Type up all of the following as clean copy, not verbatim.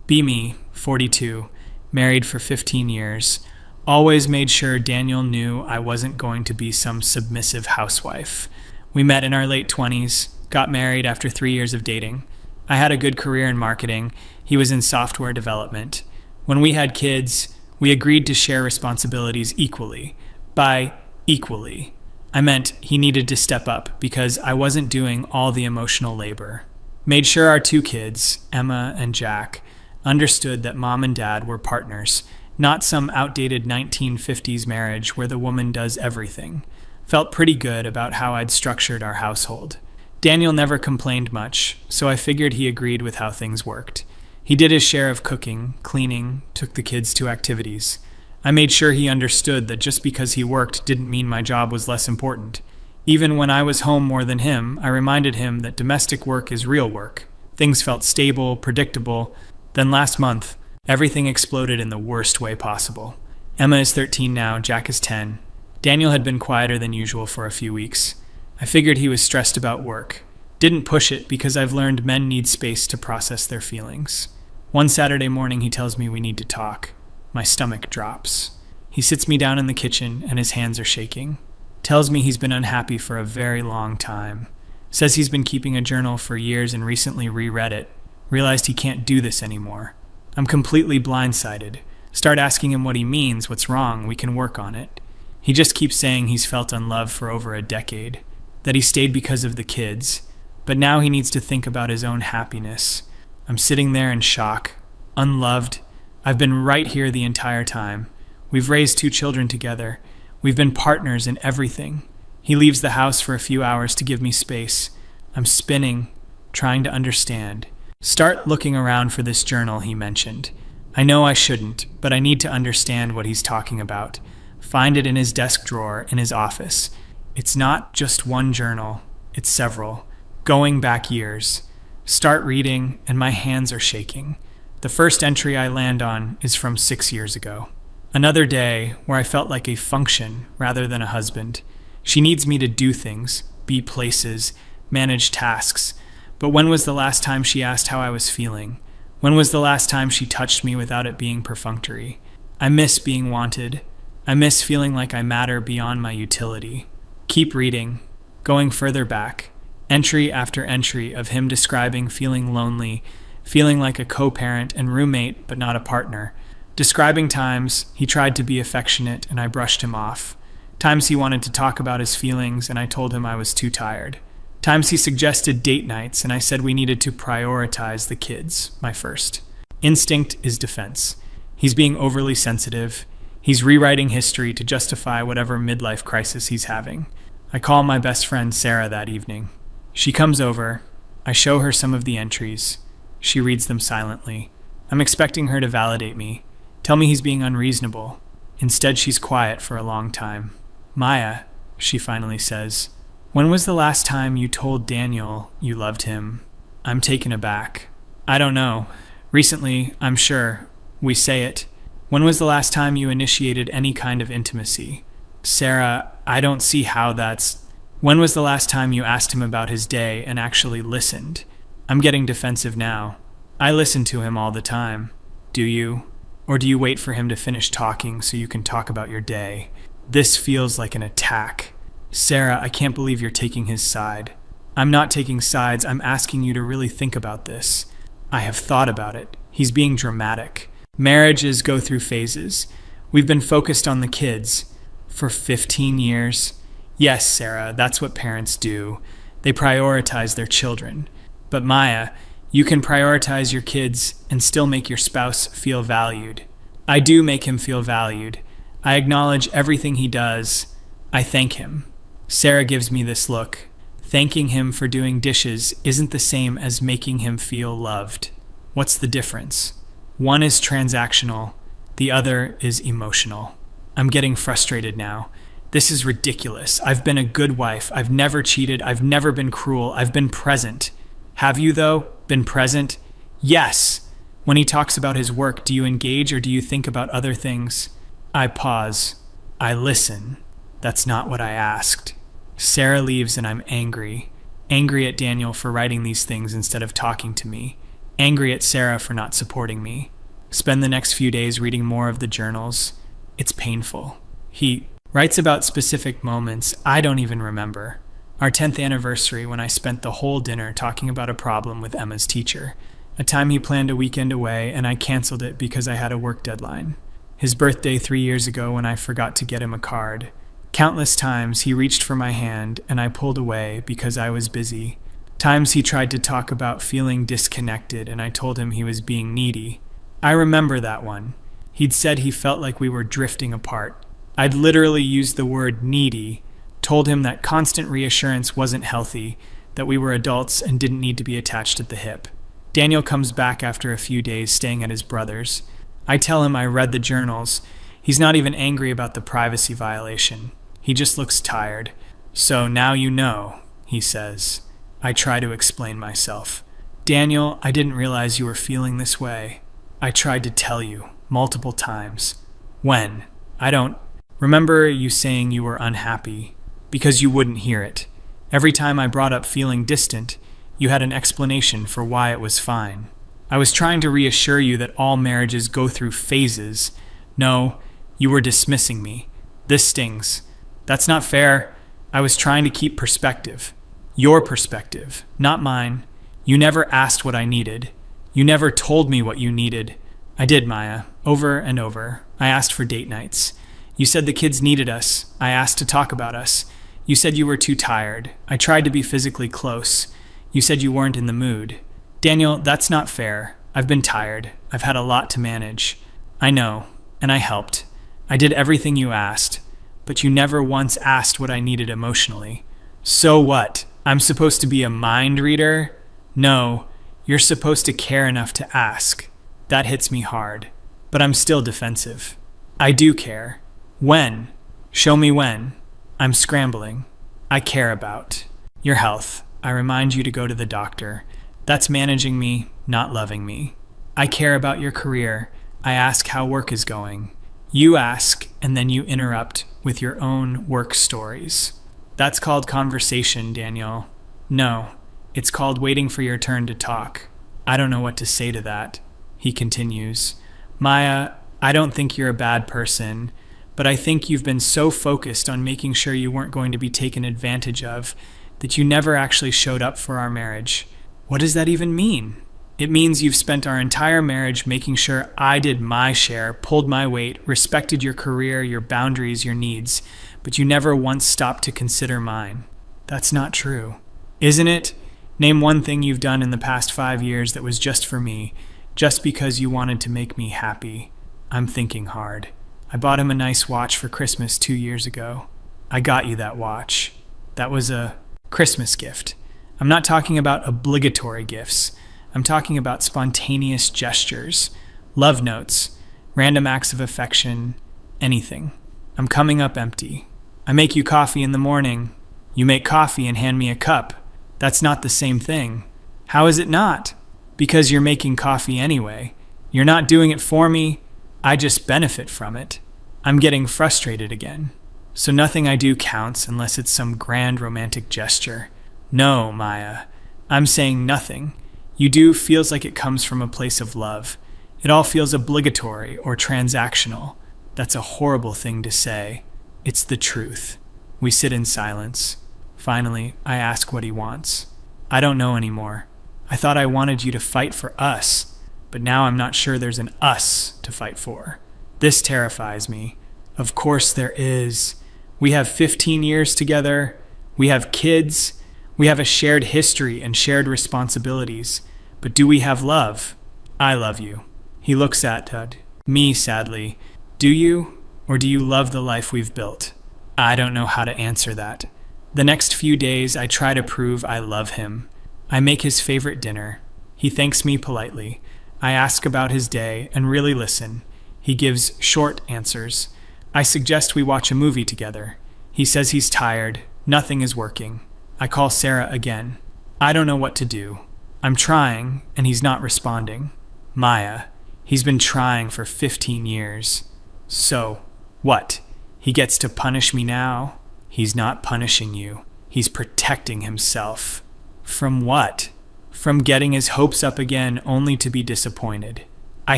Be me, 42, married for 15 years. Always made sure Daniel knew I wasn't going to be some submissive housewife. We met in our late 20s, got married after 3 years of dating. I had a good career in marketing. He was in software development. When we had kids, we agreed to share responsibilities equally. By equally, I meant he needed to step up because I wasn't doing all the emotional labor. Made sure our 2 kids, Emma and Jack, understood that mom and dad were partners, not some outdated 1950s marriage where the woman does everything. Felt pretty good about how I'd structured our household. Daniel never complained much, so I figured he agreed with how things worked. He did his share of cooking, cleaning, took the kids to activities. I made sure he understood that just because he worked didn't mean my job was less important. Even when I was home more than him, I reminded him that domestic work is real work. Things felt stable, predictable. Then last month, everything exploded in the worst way possible. Emma is 13 now, Jack is 10. Daniel had been quieter than usual for a few weeks. I figured he was stressed about work. Didn't push it because I've learned men need space to process their feelings. One Saturday morning, he tells me we need to talk. My stomach drops. He sits me down in the kitchen and his hands are shaking. Tells me he's been unhappy for a very long time. Says he's been keeping a journal for years and recently reread it. Realized he can't do this anymore. I'm completely blindsided. Start asking him what he means, what's wrong, we can work on it. He just keeps saying he's felt unloved for over a decade, that he stayed because of the kids, but now he needs to think about his own happiness. I'm sitting there in shock, unloved. I've been right here the entire time. We've raised 2 children together. We've been partners in everything. He leaves the house for a few hours to give me space. I'm spinning, trying to understand. Start looking around for this journal he mentioned. I know I shouldn't, but I need to understand what he's talking about. Find it in his desk drawer in his office. It's not just one journal, it's several, going back years. Start reading, and my hands are shaking. The first entry I land on is from 6 years ago. Another day where I felt like a function rather than a husband. She needs me to do things, be places, manage tasks. But when was the last time she asked how I was feeling? When was the last time she touched me without it being perfunctory? I miss being wanted. I miss feeling like I matter beyond my utility. Keep reading, going further back. Entry after entry of him describing feeling lonely, feeling like a co-parent and roommate but not a partner. Describing times he tried to be affectionate and I brushed him off. Times he wanted to talk about his feelings and I told him I was too tired. Times he suggested date nights and I said we needed to prioritize the kids, my first. Instinct is defense. He's being overly sensitive. He's rewriting history to justify whatever midlife crisis he's having. I call my best friend Sarah that evening. She comes over. I show her some of the entries. She reads them silently. I'm expecting her to validate me, tell me he's being unreasonable. Instead, she's quiet for a long time. Maya, she finally says, when was the last time you told Daniel you loved him? I'm taken aback. I don't know. Recently, I'm sure. We say it. When was the last time you initiated any kind of intimacy? Sarah, I don't see how that's... When was the last time you asked him about his day and actually listened? I'm getting defensive now. I listen to him all the time. Do you? Or do you wait for him to finish talking so you can talk about your day? This feels like an attack. Sarah, I can't believe you're taking his side. I'm not taking sides. I'm asking you to really think about this. I have thought about it. He's being dramatic. Marriages go through phases. We've been focused on the kids for 15 years. Yes, Sarah, that's what parents do. They prioritize their children. But Maya, you can prioritize your kids and still make your spouse feel valued. I do make him feel valued. I acknowledge everything he does. I thank him. Sarah gives me this look. Thanking him for doing dishes isn't the same as making him feel loved. What's the difference? One is transactional, the other is emotional. I'm getting frustrated now. This is ridiculous. I've been a good wife. I've never cheated. I've never been cruel. I've been present. Have you, though, been present? Yes. When he talks about his work, do you engage or do you think about other things? I pause. I listen. That's not what I asked. Sarah leaves and I'm angry. Angry at Daniel for writing these things instead of talking to me. angry at Sarah for not supporting me. Spend the next few days reading more of the journals. It's painful. He writes about specific moments I don't even remember. Our 10th anniversary, when I spent the whole dinner talking about a problem with Emma's teacher. A time he planned a weekend away and I canceled it because I had a work deadline. His birthday 3 years ago when I forgot to get him a card. Countless times he reached for my hand and I pulled away because I was busy. Times he tried to talk about feeling disconnected and I told him he was being needy. I remember that one. He'd said he felt like we were drifting apart. I'd literally used the word needy, told him that constant reassurance wasn't healthy, that we were adults and didn't need to be attached at the hip. Daniel comes back after a few days staying at his brother's. I tell him I read the journals. He's not even angry about the privacy violation. He just looks tired. So now you know, he says. I try to explain myself. Daniel, I didn't realize you were feeling this way. I tried to tell you multiple times. When? I don't remember you saying you were unhappy because you wouldn't hear it. Every time I brought up feeling distant, you had an explanation for why it was fine. I was trying to reassure you that all marriages go through phases. No, you were dismissing me. This stings. That's not fair. I was trying to keep perspective. Your perspective, not mine. You never asked what I needed. You never told me what you needed. I did, Maya, over and over. I asked for date nights. You said the kids needed us. I asked to talk about us. You said you were too tired. I tried to be physically close. You said you weren't in the mood. Daniel, that's not fair. I've been tired. I've had a lot to manage. I know, and I helped. I did everything you asked, but you never once asked what I needed emotionally. So what? I'm supposed to be a mind reader? No, you're supposed to care enough to ask. That hits me hard, but I'm still defensive. I do care. When? Show me when. I'm scrambling. I care about your health. I remind you to go to the doctor. That's managing me, not loving me. I care about your career. I ask how work is going. You ask, and then you interrupt with your own work stories. That's called conversation, Daniel. No, it's called waiting for your turn to talk. I don't know what to say to that. He continues. Maya, I don't think you're a bad person, but I think you've been so focused on making sure you weren't going to be taken advantage of that you never actually showed up for our marriage. What does that even mean? It means you've spent our entire marriage making sure I did my share, pulled my weight, respected your career, your boundaries, your needs, but you never once stopped to consider mine. That's not true. Isn't it? Name one thing you've done in the past 5 years that was just for me, just because you wanted to make me happy. I'm thinking hard. I bought him a nice watch for Christmas 2 years ago. I got you that watch. That was a Christmas gift. I'm not talking about obligatory gifts. I'm talking about spontaneous gestures, love notes, random acts of affection, anything. I'm coming up empty. I make you coffee in the morning. You make coffee and hand me a cup. That's not the same thing. How is it not? Because you're making coffee anyway. You're not doing it for me. I just benefit from it. I'm getting frustrated again. So nothing I do counts unless it's some grand romantic gesture. No, Maya. I'm saying nothing. You do feels like it comes from a place of love. It all feels obligatory or transactional. That's a horrible thing to say. It's the truth. We sit in silence. Finally, I ask what he wants. I don't know anymore. I thought I wanted you to fight for us, but now I'm not sure there's an us to fight for. This terrifies me. Of course there is. We have 15 years together. We have kids. We have a shared history and shared responsibilities. But do we have love? I love you. He looks at me sadly. Do you? Or do you love the life we've built? I don't know how to answer that. The next few days, I try to prove I love him. I make his favorite dinner. He thanks me politely. I ask about his day and really listen. He gives short answers. I suggest we watch a movie together. He says he's tired. Nothing is working. I call Sarah again. I don't know what to do. I'm trying, and he's not responding. Maya, he's been trying for 15 years. So, what? He gets to punish me now? He's not punishing you. He's protecting himself. From what? from getting his hopes up again only to be disappointed. I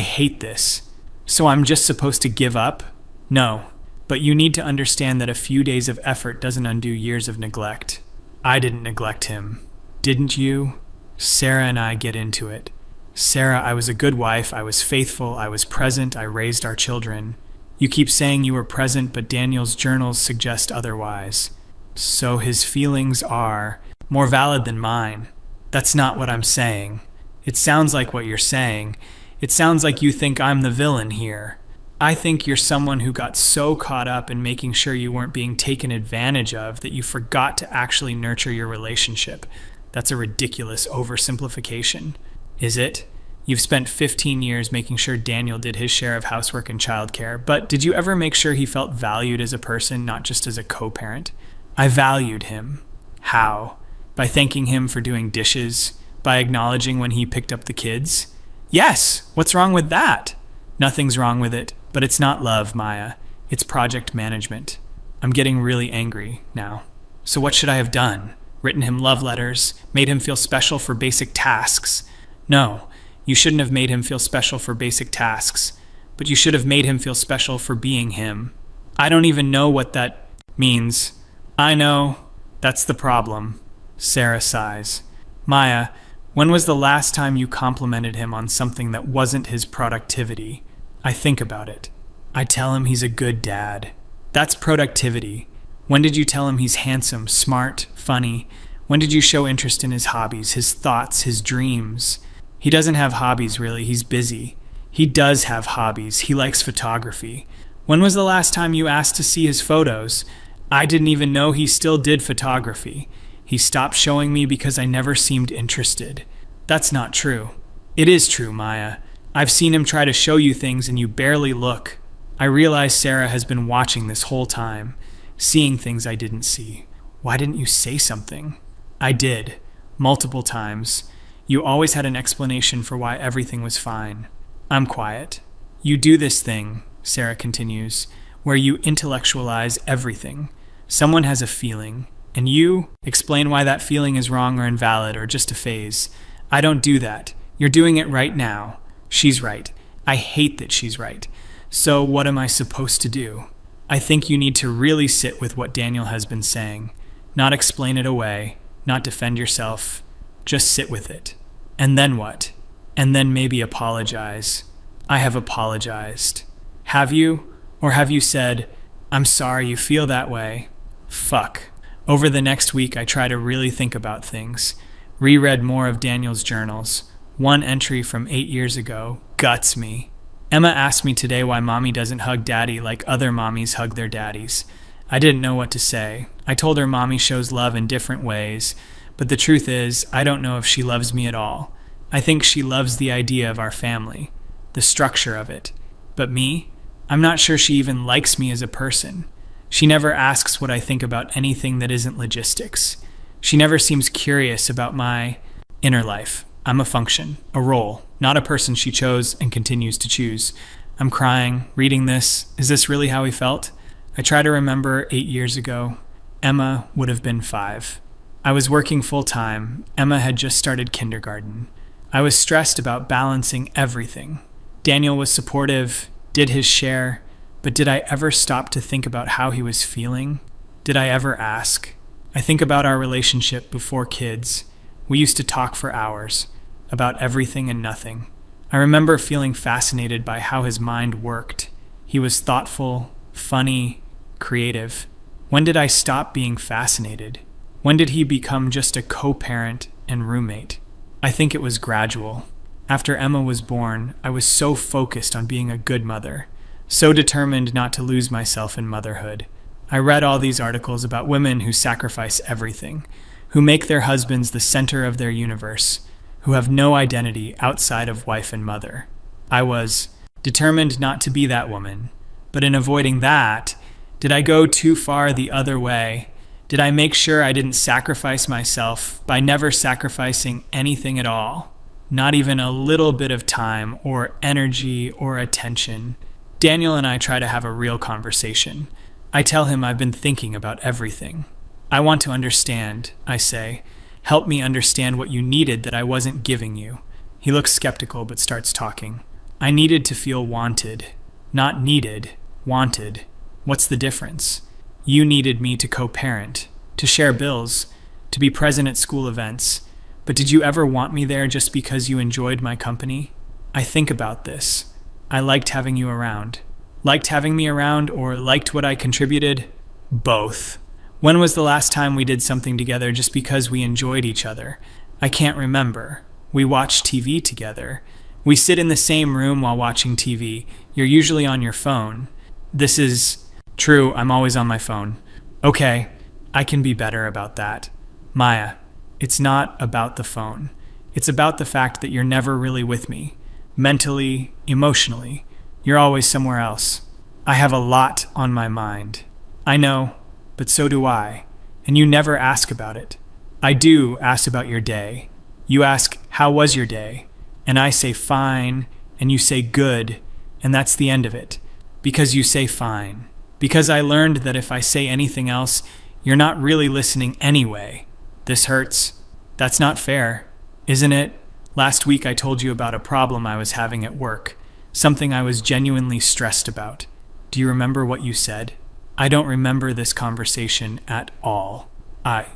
hate this. So I'm just supposed to give up? No, but you need to understand that a few days of effort doesn't undo years of neglect. I didn't neglect him. Didn't you? Sarah and I get into it. Sarah, I was a good wife, I was faithful, I was present, I raised our children. You keep saying you were present, but Daniel's journals suggest otherwise. So his feelings are more valid than mine. That's not what I'm saying. It sounds like what you're saying. It sounds like you think I'm the villain here. I think you're someone who got so caught up in making sure you weren't being taken advantage of that you forgot to actually nurture your relationship. That's a ridiculous oversimplification. Is it? You've spent 15 years making sure Daniel did his share of housework and childcare, but did you ever make sure he felt valued as a person, not just as a co-parent? I valued him. How? By thanking him for doing dishes? By acknowledging when he picked up the kids? Yes! What's wrong with that? Nothing's wrong with it, but it's not love, Maya. It's project management. I'm getting really angry now. So what should I have done? Written him love letters? Made him feel special for basic tasks? No, you shouldn't have made him feel special for basic tasks, but you should have made him feel special for being him. I don't even know what that means. I know. That's the problem. Sarah sighs. Maya, when was the last time you complimented him on something that wasn't his productivity? I think about it. I tell him he's a good dad. That's productivity. When did you tell him he's handsome, smart, funny? When did you show interest in his hobbies, his thoughts, his dreams? He doesn't have hobbies, really. He's busy. He does have hobbies. He likes photography. When was the last time you asked to see his photos? I didn't even know he still did photography. He stopped showing me because I never seemed interested. That's not true. It is true, Maya. I've seen him try to show you things and you barely look. I realize Sarah has been watching this whole time, seeing things I didn't see. Why didn't you say something? I did. Multiple times. You always had an explanation for why everything was fine. I'm quiet. You do this thing, Sarah continues, where you intellectualize everything. Someone has a feeling, and you explain why that feeling is wrong or invalid or just a phase. I don't do that. You're doing it right now. She's right. I hate that she's right. So what am I supposed to do? I think you need to really sit with what Daniel has been saying. Not explain it away, not defend yourself. Just sit with it. And then what? And then maybe apologize. I have apologized. Have you? Or have you said, I'm sorry you feel that way? Fuck. Over the next week, I try to really think about things. Reread more of Daniel's journals. One entry from 8 years ago guts me. Emma asked me today why mommy doesn't hug daddy like other mommies hug their daddies. I didn't know what to say. I told her mommy shows love in different ways, but the truth is, I don't know if she loves me at all. I think she loves the idea of our family, the structure of it. But me? I'm not sure she even likes me as a person. She never asks what I think about anything that isn't logistics. She never seems curious about my inner life. I'm a function, a role, not a person she chose and continues to choose. I'm crying, reading this. Is this really how he felt? I try to remember 8 years ago. Emma would have been 5. I was working full-time. Emma had just started kindergarten. I was stressed about balancing everything. Daniel was supportive, did his share, but did I ever stop to think about how he was feeling? Did I ever ask? I think about our relationship before kids. We used to talk for hours, about everything and nothing. I remember feeling fascinated by how his mind worked. He was thoughtful, funny, creative. When did I stop being fascinated? When did he become just a co-parent and roommate? I think it was gradual. After Emma was born, I was so focused on being a good mother, so determined not to lose myself in motherhood. I read all these articles about women who sacrifice everything, who make their husbands the center of their universe, who have no identity outside of wife and mother. I was determined not to be that woman, but in avoiding that, did I go too far the other way? Did I make sure I didn't sacrifice myself by never sacrificing anything at all? Not even a little bit of time or energy or attention. Daniel and I try to have a real conversation. I tell him I've been thinking about everything. I want to understand, I say. Help me understand what you needed that I wasn't giving you. He looks skeptical but starts talking. I needed to feel wanted. Not needed, wanted. What's the difference? You needed me to co-parent, to share bills, to be present at school events. But did you ever want me there just because you enjoyed my company? I think about this. I liked having you around. Liked having me around or liked what I contributed? Both. When was the last time we did something together just because we enjoyed each other? I can't remember. We watch TV together. We sit in the same room while watching TV. You're usually on your phone. This is true, I'm always on my phone. Okay, I can be better about that. Maya, it's not about the phone. It's about the fact that you're never really with me. Mentally, emotionally. You're always somewhere else. I have a lot on my mind. I know, but so do I. And you never ask about it. I do ask about your day. You ask, how was your day? And I say fine, and you say good, and that's the end of it. Because you say fine. Because I learned that if I say anything else, you're not really listening anyway. This hurts. That's not fair, isn't it? Last week I told you about a problem I was having at work, something I was genuinely stressed about. Do you remember what you said? I don't remember this conversation at all. I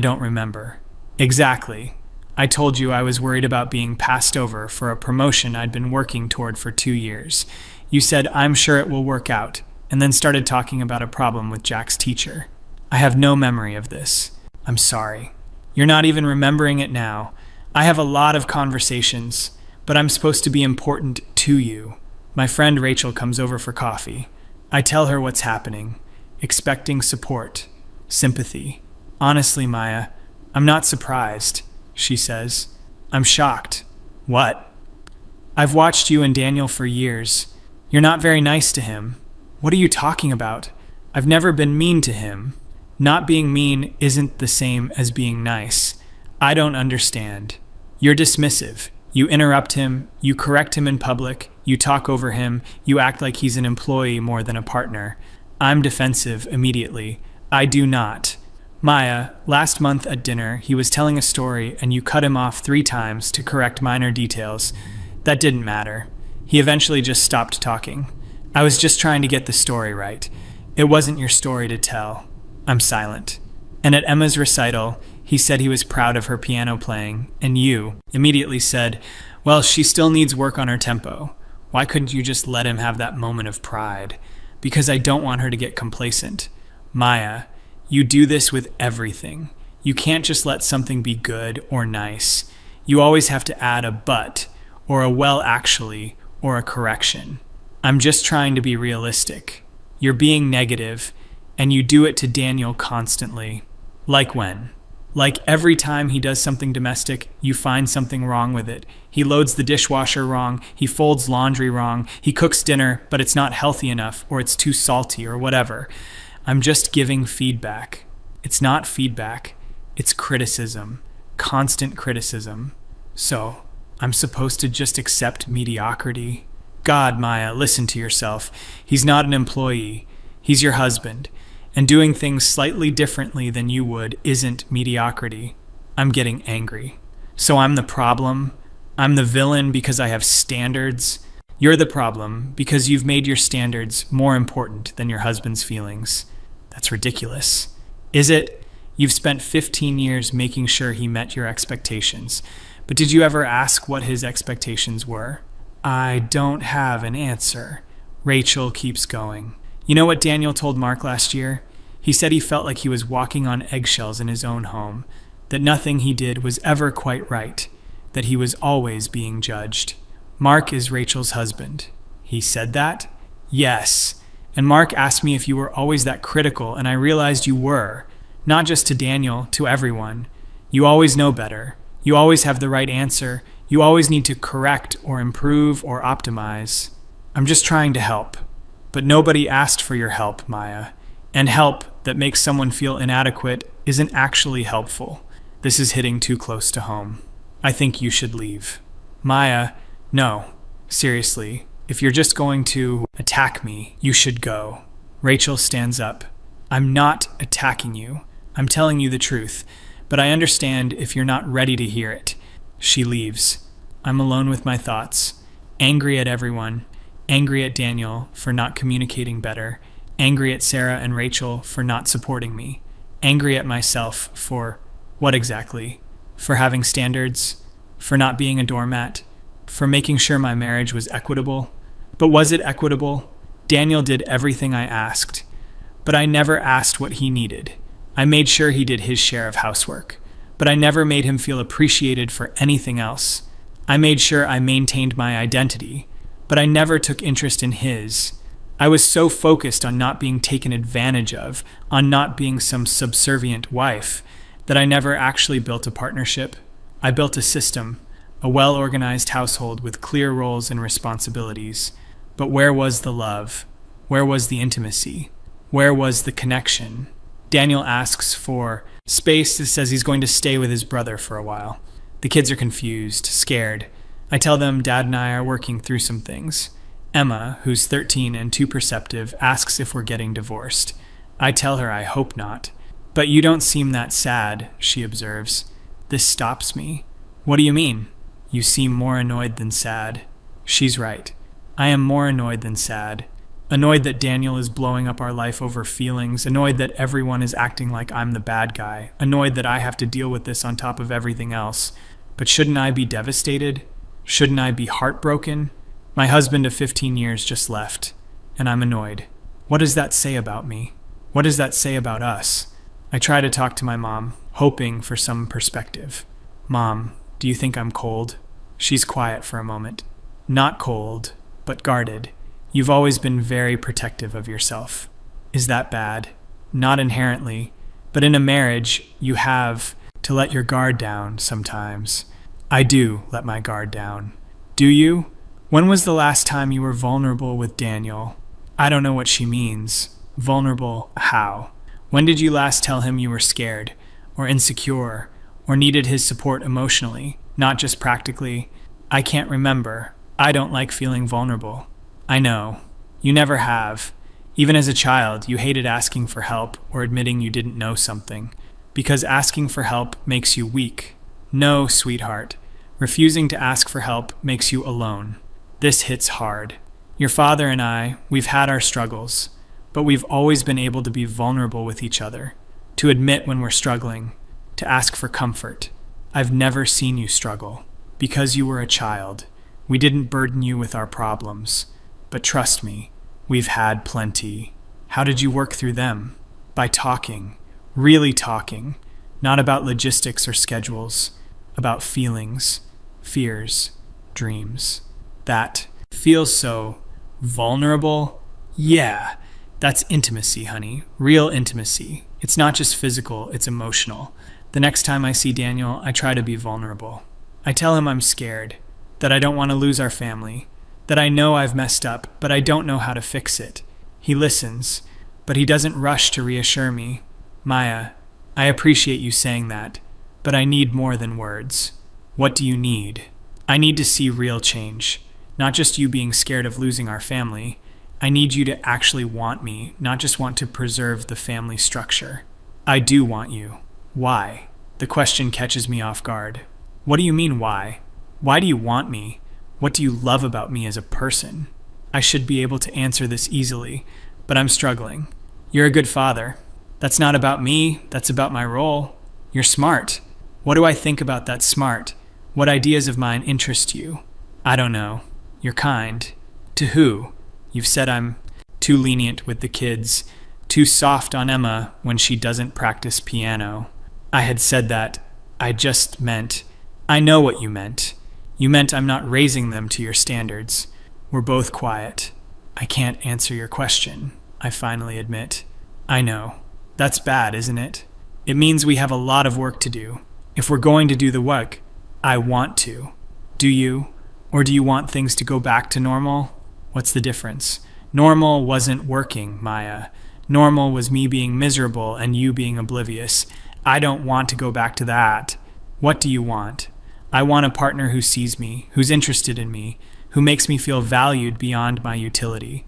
don't remember. Exactly. I told you I was worried about being passed over for a promotion I'd been working toward for 2 years. You said, I'm sure it will work out, and then started talking about a problem with Jack's teacher. I have no memory of this. I'm sorry. You're not even remembering it now. I have a lot of conversations, but I'm supposed to be important to you. My friend Rachel comes over for coffee. I tell her what's happening, expecting support, sympathy. Honestly, Maya, I'm not surprised, she says. I'm shocked. What? I've watched you and Daniel for years. You're not very nice to him. What are you talking about? I've never been mean to him. Not being mean isn't the same as being nice. I don't understand. You're dismissive. You interrupt him, you correct him in public, you talk over him, you act like he's an employee more than a partner. I'm defensive immediately. I do not. Maya, last month at dinner, he was telling a story and you cut him off 3 times to correct minor details. That didn't matter. He eventually just stopped talking. I was just trying to get the story right. It wasn't your story to tell. I'm silent. And at Emma's recital, he said he was proud of her piano playing, and you immediately said, well, she still needs work on her tempo. Why couldn't you just let him have that moment of pride? Because I don't want her to get complacent. Maya, you do this with everything. You can't just let something be good or nice. You always have to add a but, or a well actually, or a correction. I'm just trying to be realistic. You're being negative, and you do it to Daniel constantly. Like when? Like every time he does something domestic, you find something wrong with it. He loads the dishwasher wrong, he folds laundry wrong, he cooks dinner, but it's not healthy enough, or it's too salty, or whatever. I'm just giving feedback. It's not feedback, it's criticism. Constant criticism. So, I'm supposed to just accept mediocrity? God, Maya, listen to yourself. He's not an employee. He's your husband. And doing things slightly differently than you would isn't mediocrity. I'm getting angry. So I'm the problem. I'm the villain because I have standards. You're the problem because you've made your standards more important than your husband's feelings. That's ridiculous. Is it? You've spent 15 years making sure he met your expectations. But did you ever ask what his expectations were? I don't have an answer. Rachel keeps going. You know what Daniel told Mark last year? He said he felt like he was walking on eggshells in his own home, that nothing he did was ever quite right, that he was always being judged. Mark is Rachel's husband. He said that? Yes. And Mark asked me if you were always that critical, and I realized you were. Not just to Daniel, to everyone. You always know better. You always have the right answer. You always need to correct or improve or optimize. I'm just trying to help. But nobody asked for your help, Maya. And help that makes someone feel inadequate isn't actually helpful. This is hitting too close to home. I think you should leave. Maya, no. Seriously, if you're just going to attack me, you should go. Rachel stands up. I'm not attacking you. I'm telling you the truth. but I understand if you're not ready to hear it. She leaves. I'm alone with my thoughts, angry at everyone, angry at Daniel for not communicating better, angry at Sarah and Rachel for not supporting me, angry at myself for what exactly? For having standards, for not being a doormat, for making sure my marriage was equitable. But was it equitable? Daniel did everything I asked, but I never asked what he needed. I made sure he did his share of housework, but I never made him feel appreciated for anything else. I made sure I maintained my identity, but I never took interest in his. I was so focused on not being taken advantage of, on not being some subservient wife, that I never actually built a partnership. I built a system, a well-organized household with clear roles and responsibilities. But where was the love? Where was the intimacy? Where was the connection? Daniel asks for space. Says he's going to stay with his brother for a while. The kids are confused, scared. I tell them Dad and I are working through some things. Emma, who's 13 and too perceptive, asks if we're getting divorced. I tell her I hope not. But you don't seem that sad, she observes. This stops me. What do you mean? You seem more annoyed than sad. She's right. I am more annoyed than sad. Annoyed that Daniel is blowing up our life over feelings. Annoyed that everyone is acting like I'm the bad guy. Annoyed that I have to deal with this on top of everything else. But shouldn't I be devastated? Shouldn't I be heartbroken? My husband of 15 years just left, and I'm annoyed. What does that say about me? What does that say about us? I try to talk to my mom, hoping for some perspective. Mom, do you think I'm cold? She's quiet for a moment. Not cold, but guarded. You've always been very protective of yourself. Is that bad? Not inherently, but in a marriage, you have to let your guard down sometimes. I do let my guard down. Do you? When was the last time you were vulnerable with Daniel? I don't know what she means. Vulnerable how? When did you last tell him you were scared, or insecure, or needed his support emotionally, not just practically? I can't remember. I don't like feeling vulnerable. I know. You never have. Even as a child, you hated asking for help or admitting you didn't know something, because asking for help makes you weak. No, sweetheart. Refusing to ask for help makes you alone. This hits hard. Your father and I, we've had our struggles, but we've always been able to be vulnerable with each other, to admit when we're struggling, to ask for comfort. I've never seen you struggle. Because you were a child, we didn't burden you with our problems. But trust me, we've had plenty. How did you work through them? By talking, really talking, not about logistics or schedules, about feelings, fears, dreams. That feels so vulnerable. Yeah, that's intimacy, honey. Real intimacy. It's not just physical, it's emotional. The next time I see Daniel, I try to be vulnerable. I tell him I'm scared, that I don't want to lose our family, that I know I've messed up, but I don't know how to fix it. He listens, but he doesn't rush to reassure me. Maya, I appreciate you saying that, but I need more than words. What do you need? I need to see real change, not just you being scared of losing our family. I need you to actually want me, not just want to preserve the family structure. I do want you. Why? The question catches me off guard. What do you mean, why? Why do you want me? What do you love about me as a person? I should be able to answer this easily, but I'm struggling. You're a good father. That's not about me, that's about my role. You're smart. What do I think about that smart? What ideas of mine interest you? I don't know. You're kind. To who? You've said I'm too lenient with the kids, too soft on Emma when she doesn't practice piano. I had said that. I just meant, I know what you meant. You meant I'm not raising them to your standards. We're both quiet. I can't answer your question, I finally admit. I know. That's bad, isn't it? It means we have a lot of work to do. If we're going to do the work, I want to. Do you? Or do you want things to go back to normal? What's the difference? Normal wasn't working, Maya. Normal was me being miserable and you being oblivious. I don't want to go back to that. What do you want? I want a partner who sees me, who's interested in me, who makes me feel valued beyond my utility.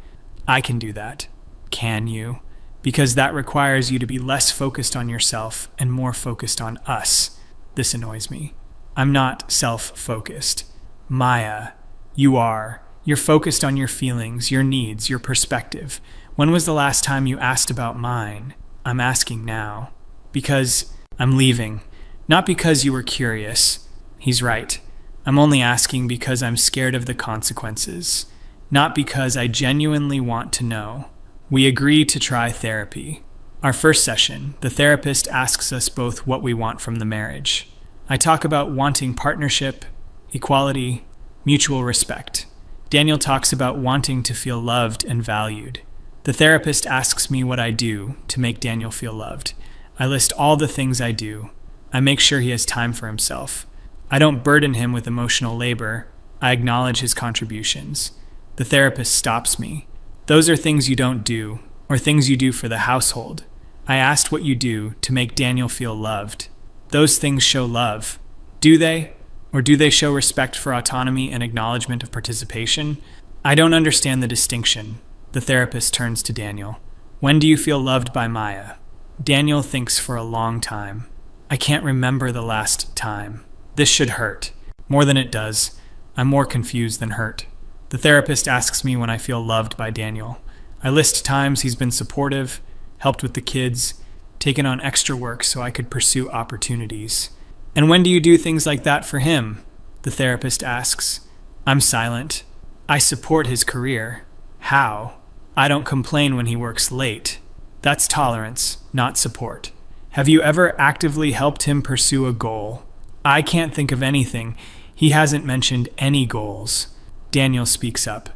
I can do that. Can you? because that requires you to be less focused on yourself and more focused on us. This annoys me. I'm not self-focused. Maya, you are. You're focused on your feelings, your needs, your perspective. When was the last time you asked about mine? I'm asking now. Because I'm leaving. Not because you were curious. He's right. I'm only asking because I'm scared of the consequences. Not because I genuinely want to know. We agree to try therapy. Our first session, the therapist asks us both what we want from the marriage. I talk about wanting partnership, equality, mutual respect. Daniel talks about wanting to feel loved and valued. The therapist asks me what I do to make Daniel feel loved. I list all the things I do. I make sure he has time for himself. I don't burden him with emotional labor. I acknowledge his contributions. The therapist stops me. Those are things you don't do, or things you do for the household. I asked what you do to make Daniel feel loved. Those things show love. Do they? Or do they show respect for autonomy and acknowledgement of participation? I don't understand the distinction. The therapist turns to Daniel. When do you feel loved by Maya? Daniel thinks for a long time. I can't remember the last time. This should hurt. More than it does. I'm more confused than hurt. The therapist asks me when I feel loved by Daniel. I list times he's been supportive, helped with the kids, taken on extra work so I could pursue opportunities. And when do you do things like that for him? The therapist asks. I'm silent. I support his career. How? I don't complain when he works late. That's tolerance, not support. Have you ever actively helped him pursue a goal? I can't think of anything. He hasn't mentioned any goals. Daniel speaks up.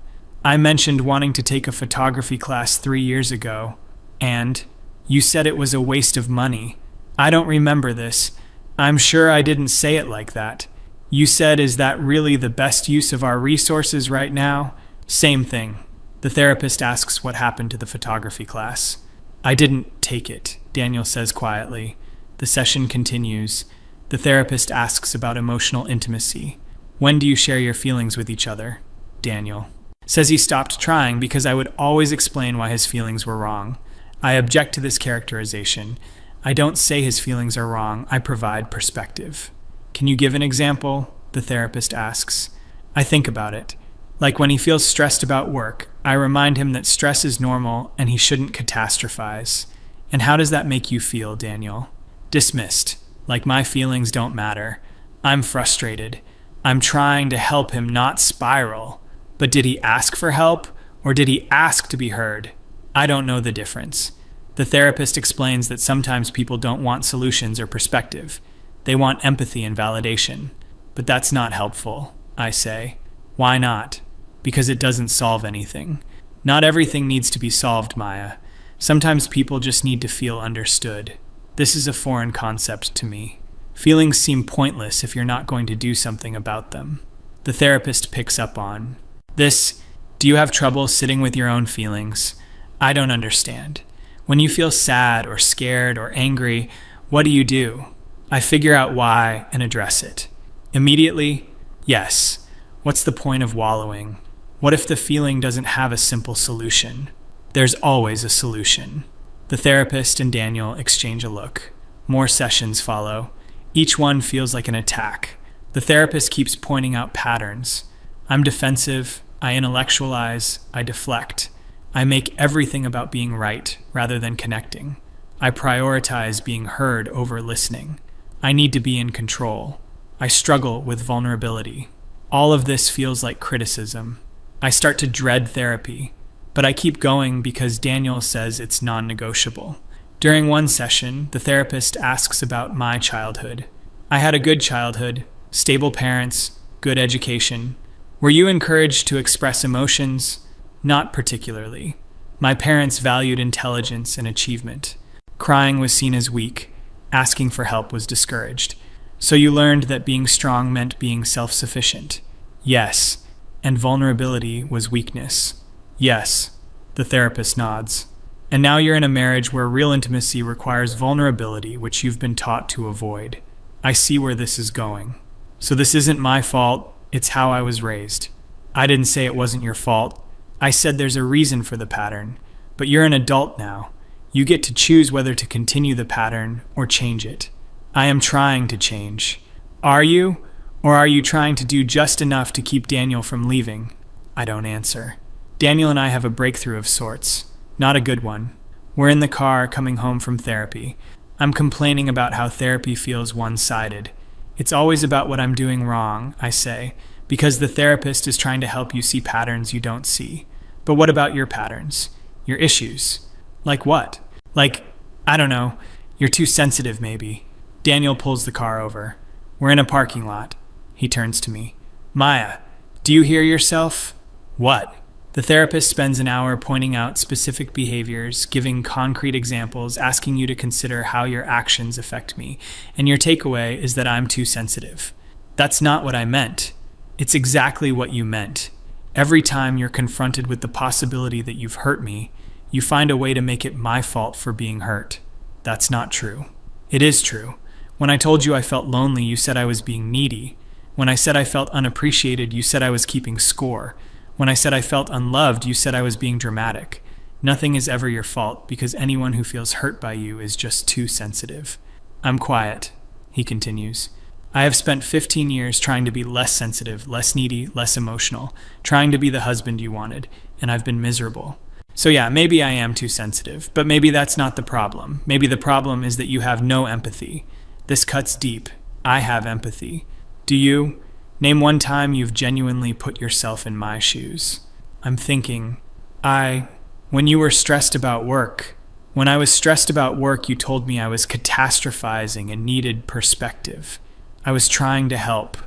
I mentioned wanting to take a photography class 3 years ago, and you said it was a waste of money. I don't remember this. I'm sure I didn't say it like that. You said, is that really the best use of our resources right now? Same thing. The therapist asks what happened to the photography class. I didn't take it, Daniel says quietly. The session continues. The therapist asks about emotional intimacy. When do you share your feelings with each other? Daniel says he stopped trying because I would always explain why his feelings were wrong. I object to this characterization. I don't say his feelings are wrong. I provide perspective. Can you give an example? The therapist asks. I think about it. Like when he feels stressed about work, I remind him that stress is normal and he shouldn't catastrophize. And how does that make you feel, Daniel? Dismissed. Like my feelings don't matter. I'm frustrated. I'm trying to help him not spiral. But did he ask for help, or did he ask to be heard? I don't know the difference. The therapist explains that sometimes people don't want solutions or perspective. They want empathy and validation. But that's not helpful, I say. Why not? Because it doesn't solve anything. Not everything needs to be solved, Maya. Sometimes people just need to feel understood. This is a foreign concept to me. Feelings seem pointless if you're not going to do something about them. The therapist picks up on this. Do you have trouble sitting with your own feelings? I don't understand. When you feel sad or scared or angry, what do? I figure out why and address it. Immediately, yes. What's the point of wallowing? What if the feeling doesn't have a simple solution? There's always a solution. The therapist and Daniel exchange a look. More sessions follow. Each one feels like an attack. The therapist keeps pointing out patterns. I'm defensive, I intellectualize, I deflect. I make everything about being right rather than connecting. I prioritize being heard over listening. I need to be in control. I struggle with vulnerability. All of this feels like criticism. I start to dread therapy, but I keep going because Daniel says it's non-negotiable. During one session, the therapist asks about my childhood. I had a good childhood, stable parents, good education. Were you encouraged to express emotions? Not particularly. My parents valued intelligence and achievement. Crying was seen as weak. Asking for help was discouraged. So you learned that being strong meant being self-sufficient. Yes. And vulnerability was weakness. Yes. The therapist nods. And now you're in a marriage where real intimacy requires vulnerability, which you've been taught to avoid. I see where this is going. So this isn't my fault, it's how I was raised. I didn't say it wasn't your fault. I said there's a reason for the pattern. But you're an adult now. You get to choose whether to continue the pattern or change it. I am trying to change. Are you? Or are you trying to do just enough to keep Daniel from leaving? I don't answer. Daniel and I have a breakthrough of sorts. Not a good one. We're in the car coming home from therapy. I'm complaining about how therapy feels one-sided. It's always about what I'm doing wrong, I say, because the therapist is trying to help you see patterns you don't see. But what about your patterns? Your issues? Like what? Like, I don't know, you're too sensitive maybe. Daniel pulls the car over. We're in a parking lot. He turns to me. Maya, do you hear yourself? What? The therapist spends an hour pointing out specific behaviors, giving concrete examples, asking you to consider how your actions affect me, and your takeaway is that I'm too sensitive. That's not what I meant. It's exactly what you meant. Every time you're confronted with the possibility that you've hurt me, you find a way to make it my fault for being hurt. That's not true. It is true. When I told you I felt lonely, you said I was being needy. When I said I felt unappreciated, you said I was keeping score. When I said I felt unloved, you said I was being dramatic. Nothing is ever your fault because anyone who feels hurt by you is just too sensitive. I'm quiet, he continues. I have spent 15 years trying to be less sensitive, less needy, less emotional, trying to be the husband you wanted, and I've been miserable. So yeah, maybe I am too sensitive, but maybe that's not the problem. Maybe the problem is that you have no empathy. This cuts deep. I have empathy. Do you? Name one time you've genuinely put yourself in my shoes. I'm thinking, when you were stressed about work. When I was stressed about work, you told me I was catastrophizing and needed perspective. I was trying to help.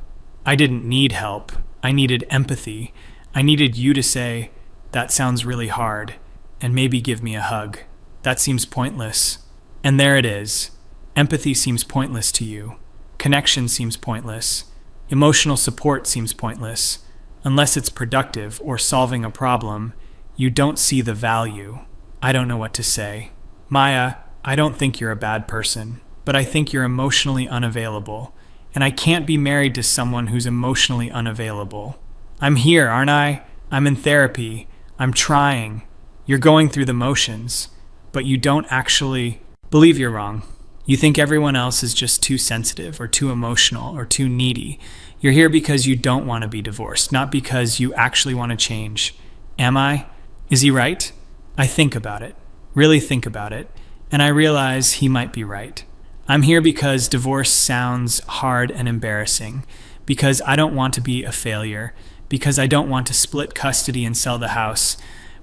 I didn't need help. I needed empathy. I needed you to say, that sounds really hard, and maybe give me a hug. That seems pointless. And there it is. Empathy seems pointless to you. Connection seems pointless. Emotional support seems pointless. Unless it's productive or solving a problem, you don't see the value. I don't know what to say. Maya, I don't think you're a bad person, but I think you're emotionally unavailable. And I can't be married to someone who's emotionally unavailable. I'm here, aren't I? I'm in therapy. I'm trying. You're going through the motions, but you don't actually believe you're wrong. You think everyone else is just too sensitive or too emotional or too needy. You're here because you don't want to be divorced, not because you actually want to change. Am I? Is he right? I think about it, really think about it, and I realize he might be right. I'm here because divorce sounds hard and embarrassing, because I don't want to be a failure, because I don't want to split custody and sell the house.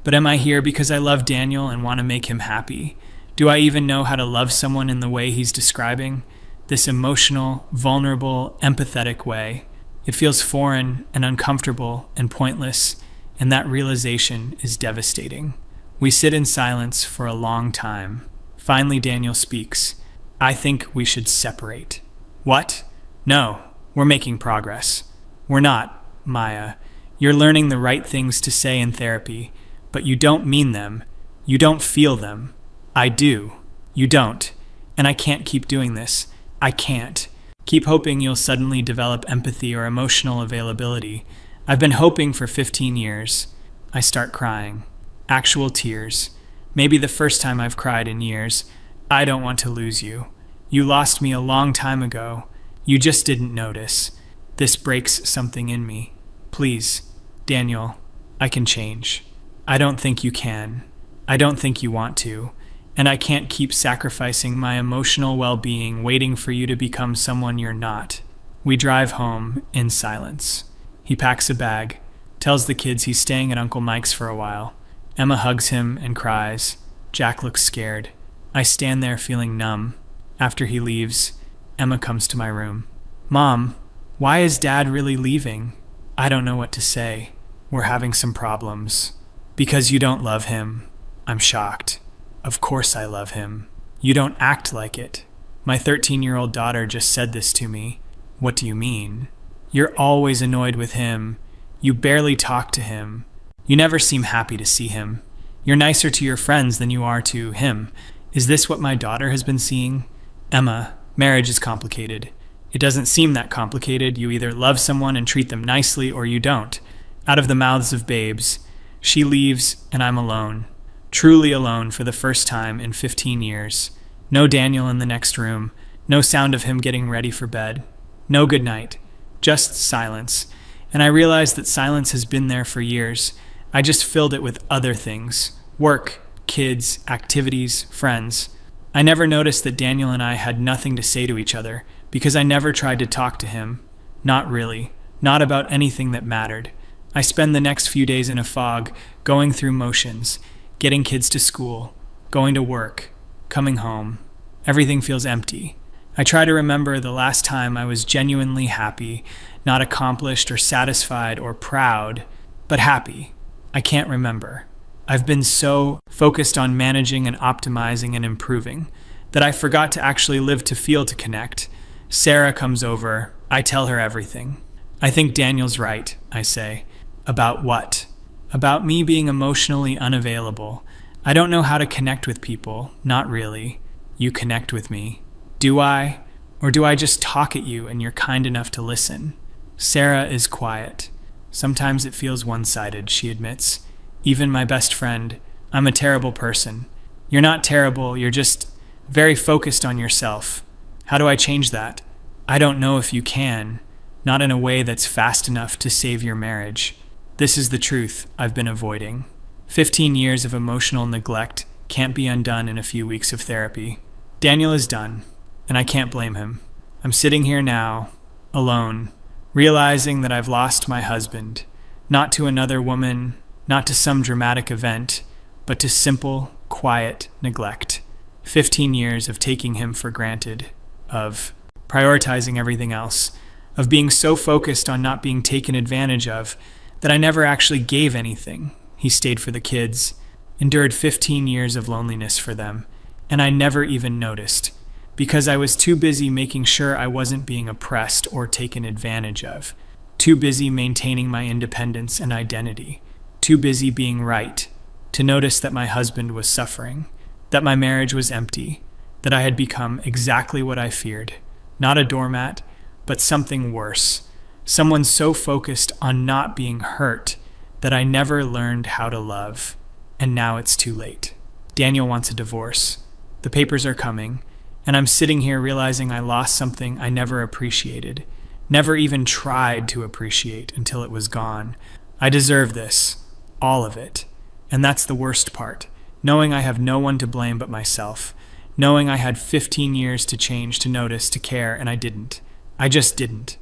But am I here because I love Daniel and want to make him happy? Do I even know how to love someone in the way he's describing? This emotional, vulnerable, empathetic way. It feels foreign and uncomfortable and pointless, and that realization is devastating. We sit in silence for a long time. Finally, Daniel speaks. I think we should separate. What? No, we're making progress. We're not, Maya. You're learning the right things to say in therapy, but you don't mean them. You don't feel them. I do. You don't. And I can't keep doing this. I can't. Keep hoping you'll suddenly develop empathy or emotional availability. I've been hoping for 15 years. I start crying. Actual tears. Maybe the first time I've cried in years. I don't want to lose you. You lost me a long time ago. You just didn't notice. This breaks something in me. Please, Daniel, I can change. I don't think you can. I don't think you want to. And I can't keep sacrificing my emotional well-being waiting for you to become someone you're not. We drive home in silence. He packs a bag, tells the kids he's staying at Uncle Mike's for a while. Emma hugs him and cries. Jack looks scared. I stand there feeling numb. After he leaves, Emma comes to my room. Mom, why is Dad really leaving? I don't know what to say. We're having some problems. Because you don't love him. I'm shocked. Of course I love him. You don't act like it. My 13-year-old daughter just said this to me. What do you mean? You're always annoyed with him. You barely talk to him. You never seem happy to see him. You're nicer to your friends than you are to him. Is this what my daughter has been seeing? Emma, marriage is complicated. It doesn't seem that complicated. You either love someone and treat them nicely or you don't. Out of the mouths of babes. She leaves and I'm alone. truly alone for the first time in 15 years. No Daniel in the next room, no sound of him getting ready for bed, no good night, just silence. And I realized that silence has been there for years. I just filled it with other things: work, kids, activities, friends. I never noticed that Daniel and I had nothing to say to each other because I never tried to talk to him. Not really. Not about anything that mattered. I spend the next few days in a fog, going through motions, getting kids to school, going to work, coming home. Everything feels empty. I try to remember the last time I was genuinely happy, not accomplished or satisfied or proud, but happy. I can't remember. I've been so focused on managing and optimizing and improving that I forgot to actually live to feel to connect. Sarah comes over. I tell her everything. I think Daniel's right, I say. About what? About me being emotionally unavailable. I don't know how to connect with people. Not really. You connect with me. Do I? Or do I just talk at you and you're kind enough to listen? Sarah is quiet. Sometimes it feels one-sided, she admits. Even my best friend. I'm a terrible person. You're not terrible, you're just very focused on yourself. How do I change that? I don't know if you can. Not in a way that's fast enough to save your marriage. This is the truth I've been avoiding. 15 years of emotional neglect can't be undone in a few weeks of therapy. Daniel is done, and I can't blame him. I'm sitting here now, alone, realizing that I've lost my husband, not to another woman, not to some dramatic event, but to simple, quiet neglect. 15 years of taking him for granted, of prioritizing everything else, of being so focused on not being taken advantage of that I never actually gave anything. He stayed for the kids, endured 15 years of loneliness for them, and I never even noticed, because I was too busy making sure I wasn't being oppressed or taken advantage of, too busy maintaining my independence and identity, too busy being right, to notice that my husband was suffering, that my marriage was empty, that I had become exactly what I feared, not a doormat, but something worse, someone so focused on not being hurt that I never learned how to love, and now it's too late. Daniel wants a divorce. The papers are coming, and I'm sitting here realizing I lost something I never appreciated, never even tried to appreciate until it was gone. I deserve this, all of it. And that's the worst part, knowing I have no one to blame but myself, knowing I had 15 years to change, to notice, to care, and I didn't. I just didn't.